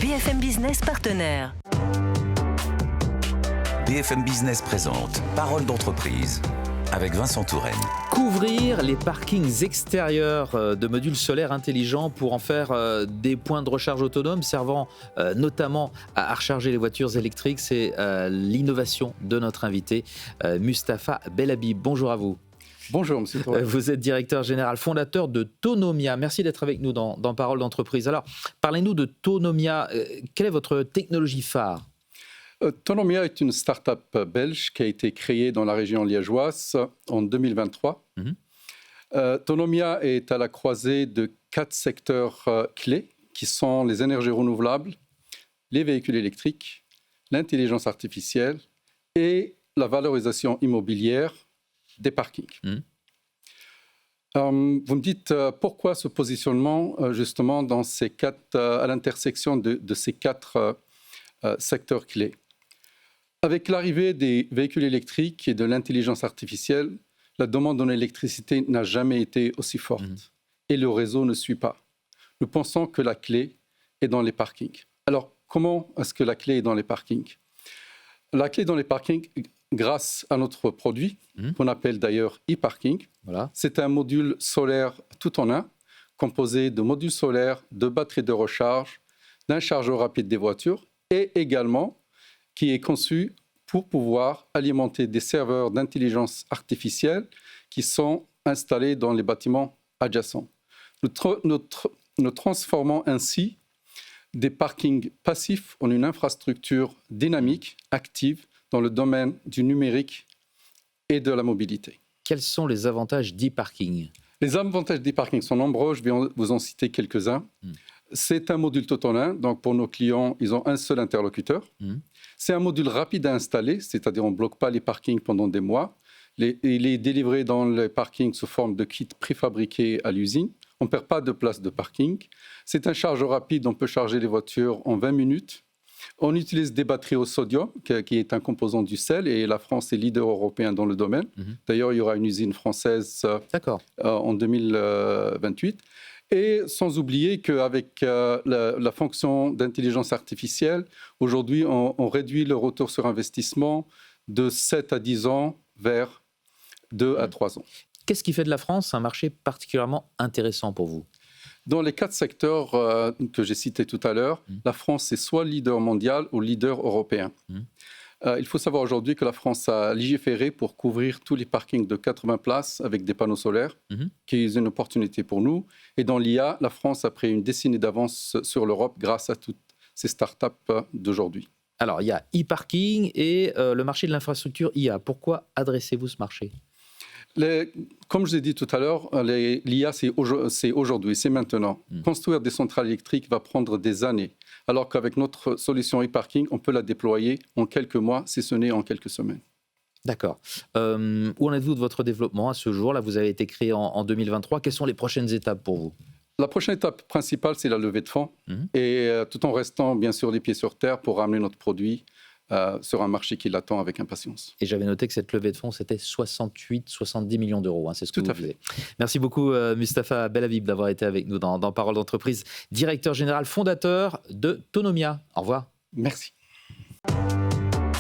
BFM Business partenaire. BFM Business présente Parole d'entreprise avec Vincent Touraine. Couvrir les parkings extérieurs de modules solaires intelligents pour en faire des points de recharge autonomes servant notamment à recharger les voitures électriques, c'est l'innovation de notre invité Mustapha Belhabib. Bonjour à vous. Bonjour, monsieur Touraine. Vous êtes directeur général fondateur de Tonomia. Merci d'être avec nous dans Parole d'entreprise. Alors, parlez-nous de Tonomia. Quelle est votre technologie phare ? Tonomia est une start-up belge qui a été créée dans la région liégeoise en 2023. Tonomia est à la croisée de 4 secteurs clés qui sont les énergies renouvelables, les véhicules électriques, l'intelligence artificielle et la valorisation immobilière des parkings. Vous me dites pourquoi ce positionnement justement dans ces 4, à l'intersection de ces 4 secteurs clés. Avec l'arrivée des véhicules électriques et de l'intelligence artificielle, la demande en électricité n'a jamais été aussi forte et le réseau ne suit pas. Nous pensons que la clé est dans les parkings. Alors, comment est-ce que la clé est dans les parkings ? La clé est dans les parkings grâce à notre produit, qu'on appelle d'ailleurs e-parking. Voilà. C'est un module solaire tout en un, composé de modules solaires, de batteries de recharge, d'un chargeur rapide des voitures et également qui est conçu pour pouvoir alimenter des serveurs d'intelligence artificielle qui sont installés dans les bâtiments adjacents. Nous transformons ainsi des parkings passifs en une infrastructure dynamique, active, dans le domaine du numérique et de la mobilité. Quels sont les avantages d'e-parking ? Les avantages d'e-parking sont nombreux, je vais vous en citer quelques-uns. C'est un module tout en un, donc pour nos clients, ils ont un seul interlocuteur. C'est un module rapide à installer, c'est-à-dire on ne bloque pas les parkings pendant des mois. Il est délivré dans les parkings sous forme de kits préfabriqués à l'usine. On ne perd pas de place de parking. C'est un chargeur rapide, on peut charger les voitures en 20 minutes. On utilise des batteries au sodium, qui est un composant du sel, et la France est leader européen dans le domaine. D'ailleurs, il y aura une usine française en 2028. Et sans oublier qu'avec la fonction d'intelligence artificielle, aujourd'hui, on réduit le retour sur investissement de 7 à 10 ans vers 2 à 3 ans. Qu'est-ce qui fait de la France un marché particulièrement intéressant pour vous ? Dans les 4 secteurs que j'ai cités tout à l'heure, la France est soit leader mondial ou leader européen. Il faut savoir aujourd'hui que la France a légiféré pour couvrir tous les parkings de 80 places avec des panneaux solaires, qui est une opportunité pour nous. Et dans l'IA, la France a pris une décennie d'avance sur l'Europe grâce à toutes ces startups d'aujourd'hui. Alors, il y a e-parking et le marché de l'infrastructure IA. Pourquoi adressez-vous ce marché ? Comme je l'ai dit tout à l'heure, l'IA, c'est aujourd'hui, c'est maintenant. Construire des centrales électriques va prendre des années, alors qu'avec notre solution e-parking, on peut la déployer en quelques mois, si ce n'est en quelques semaines. D'accord. Où en êtes-vous de votre développement à ce jour ? Là, vous avez été créé en 2023. Quelles sont les prochaines étapes pour vous ? La prochaine étape principale, c'est la levée de fonds, et tout en restant bien sûr les pieds sur terre pour ramener notre produit sur un marché qui l'attend avec impatience. Et j'avais noté que cette levée de fonds, c'était 70 millions d'euros. C'est ce que vous disiez. Merci beaucoup, Mustapha Belhabib, d'avoir été avec nous dans Parole d'entreprise, directeur général fondateur de Tonomia. Au revoir. Merci.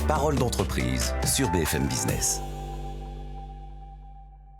Parole d'entreprise sur BFM Business.